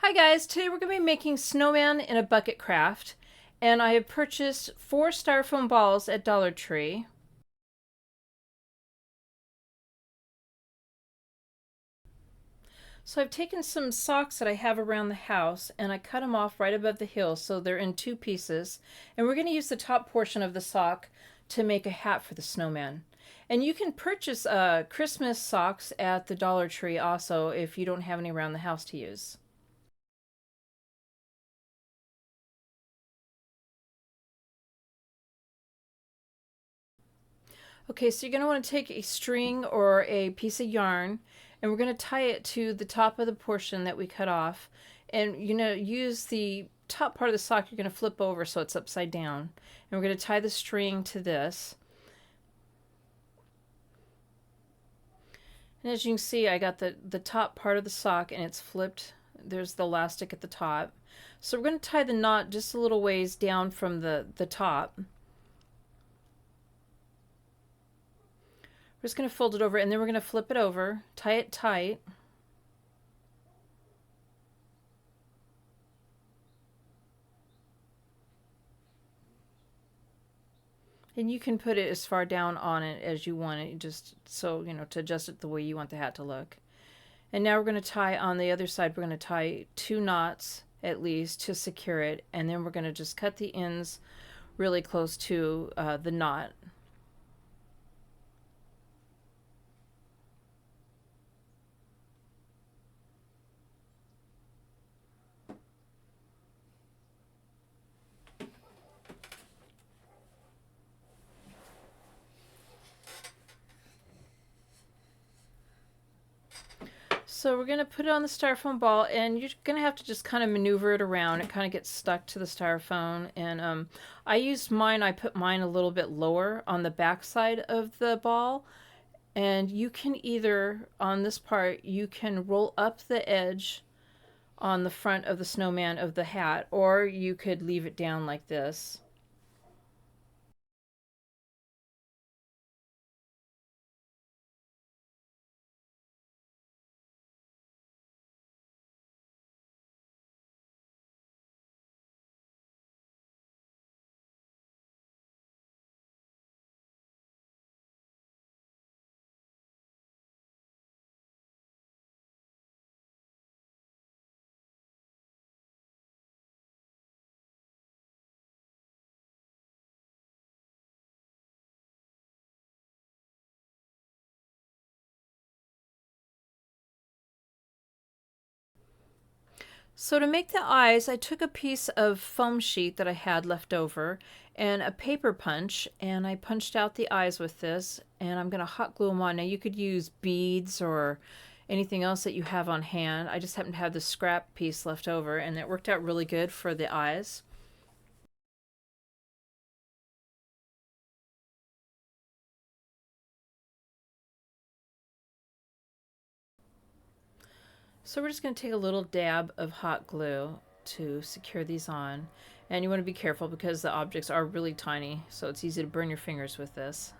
Hi guys, today we're going to be making Snowman in a bucket craft, and I have purchased 4 styrofoam balls at Dollar Tree. So I've taken some socks that I have around the house and I cut them off right above the heel so they're in 2 pieces, and we're going to use the top portion of the sock to make a hat for the snowman. And you can purchase Christmas socks at the Dollar Tree also if you don't have any around the house to use. Okay, so you're going to want to take a string or a piece of yarn, and we're going to tie it to the top of the portion that we cut off. And you're going to use the top part of the sock, you're going to flip over so it's upside down. And we're going to tie the string to this. And as you can see, I got the top part of the sock and it's flipped. There's the elastic at the top. So we're going to tie the knot just a little ways down from the top. We're just going to fold it over and then we're going to flip it over, tie it tight. And you can put it as far down on it as you want it, just so, to adjust it the way you want the hat to look. And now we're going to tie on the other side, we're going to tie 2 knots at least to secure it. And then we're going to just cut the ends really close to the knot. So we're going to put it on the styrofoam ball, and you're going to have to just kind of maneuver it around. It kind of gets stuck to the styrofoam. And I used mine, I put mine a little bit lower on the back side of the ball. And you can either, on this part, you can roll up the edge on the front of the snowman of the hat, or you could leave it down like this. So to make the eyes, I took a piece of foam sheet that I had left over and a paper punch, and I punched out the eyes with this, and I'm going to hot glue them on. Now you could use beads or anything else that you have on hand. I just happen to have this scrap piece left over, and it worked out really good for the eyes. So we're just going to take a little dab of hot glue to secure these on. And you want to be careful because the objects are really tiny, so it's easy to burn your fingers with this.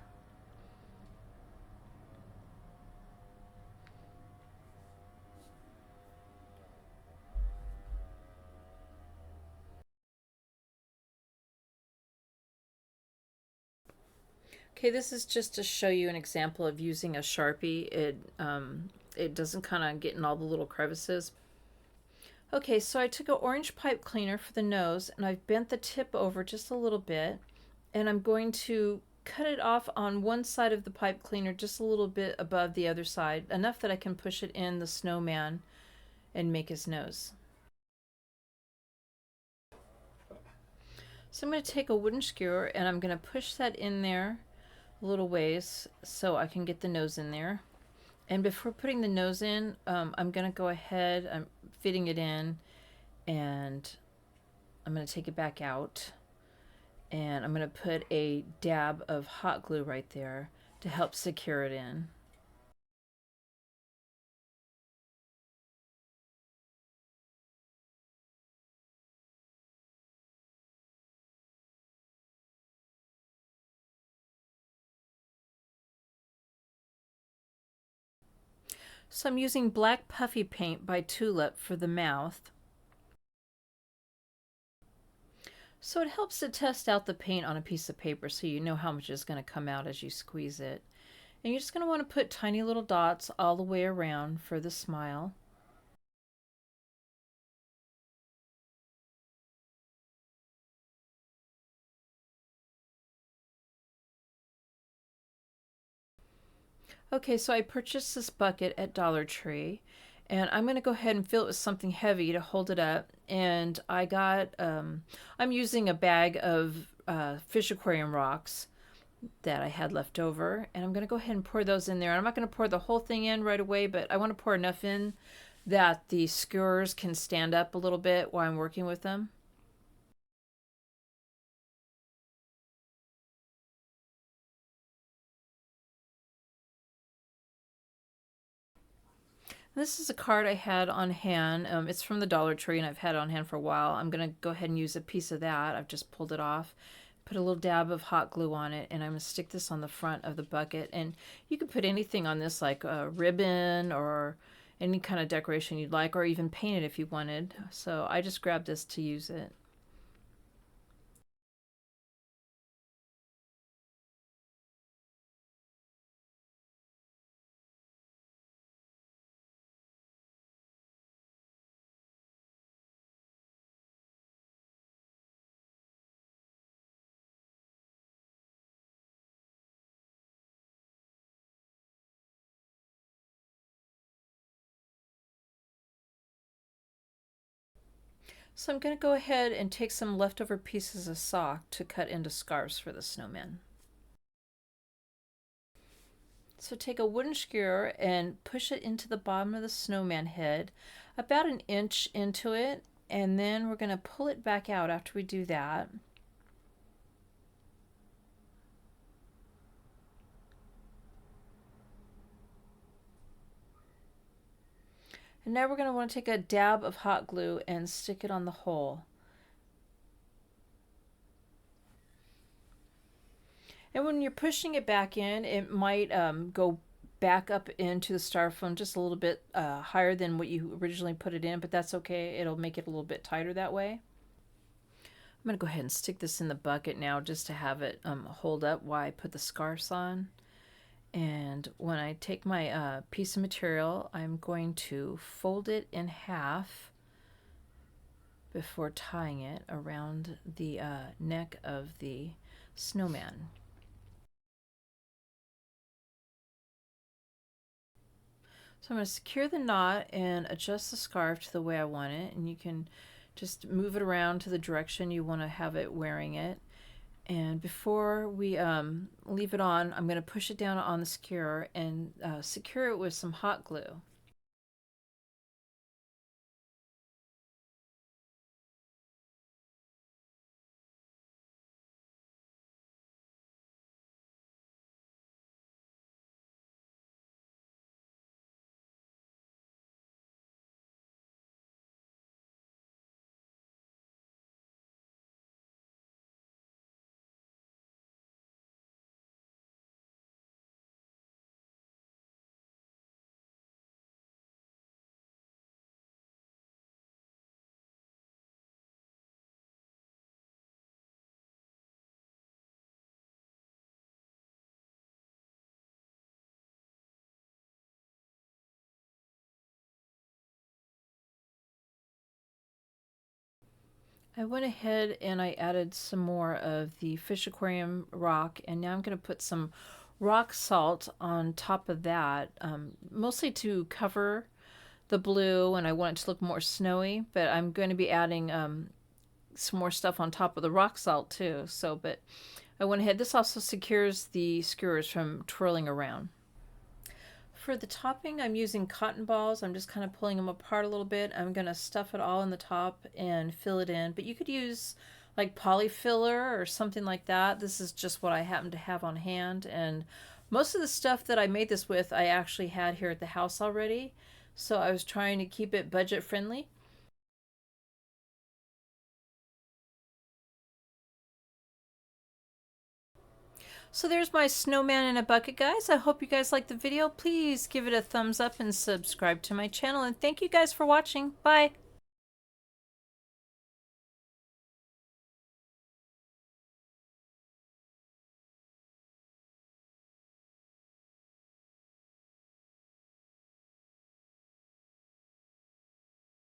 Okay, this is just to show you an example of using a Sharpie. It doesn't kind of get in all the little crevices. Okay, so I took an orange pipe cleaner for the nose and I've bent the tip over just a little bit, and I'm going to cut it off on one side of the pipe cleaner just a little bit above the other side, enough that I can push it in the snowman and make his nose. So I'm going to take a wooden skewer and I'm going to push that in there a little ways so I can get the nose in there. And before putting the nose in, I'm going to go ahead, I'm fitting it in, and I'm going to take it back out. And I'm going to put a dab of hot glue right there to help secure it in. So I'm using black puffy paint by Tulip for the mouth. So it helps to test out the paint on a piece of paper so you know how much is going to come out as you squeeze it. And you're just going to want to put tiny little dots all the way around for the smile. Okay, so I purchased this bucket at Dollar Tree, and I'm going to go ahead and fill it with something heavy to hold it up. And I'm using a bag of fish aquarium rocks that I had left over, and I'm going to go ahead and pour those in there. I'm not going to pour the whole thing in right away, but I want to pour enough in that the skewers can stand up a little bit while I'm working with them. This is a card I had on hand. It's from the Dollar Tree, and I've had it on hand for a while. I'm going to go ahead and use a piece of that. I've just pulled it off, put a little dab of hot glue on it, and I'm going to stick this on the front of the bucket. And you could put anything on this, like a ribbon or any kind of decoration you'd like, or even paint it if you wanted. So I just grabbed this to use it. So I'm going to go ahead and take some leftover pieces of sock to cut into scarves for the snowman. So take a wooden skewer and push it into the bottom of the snowman head, about an inch into it, and then we're going to pull it back out after we do that. And now we're going to want to take a dab of hot glue and stick it on the hole. And when you're pushing it back in, it might go back up into the styrofoam just a little bit higher than what you originally put it in, but that's okay. It'll make it a little bit tighter that way. I'm going to go ahead and stick this in the bucket now just to have it hold up while I put the scarves on. And when I take my piece of material, I'm going to fold it in half before tying it around the neck of the snowman. So I'm going to secure the knot and adjust the scarf to the way I want it, and you can just move it around to the direction you want to have it wearing it. And before we leave it on, I'm going to push it down on the skewer and secure it with some hot glue. I went ahead and I added some more of the fish aquarium rock, and now I'm going to put some rock salt on top of that, mostly to cover the blue, and I want it to look more snowy, but I'm going to be adding some more stuff on top of the rock salt too. So, but I went ahead. This also secures the skewers from twirling around. For the topping, I'm using cotton balls. I'm just kind of pulling them apart a little bit. I'm going to stuff it all in the top and fill it in. But you could use like polyfiller or something like that. This is just what I happen to have on hand. And most of the stuff that I made this with, I actually had here at the house already. So I was trying to keep it budget friendly. So there's my snowman in a bucket, guys. I hope you guys liked the video. Please give it a thumbs up and subscribe to my channel. And thank you guys for watching. Bye.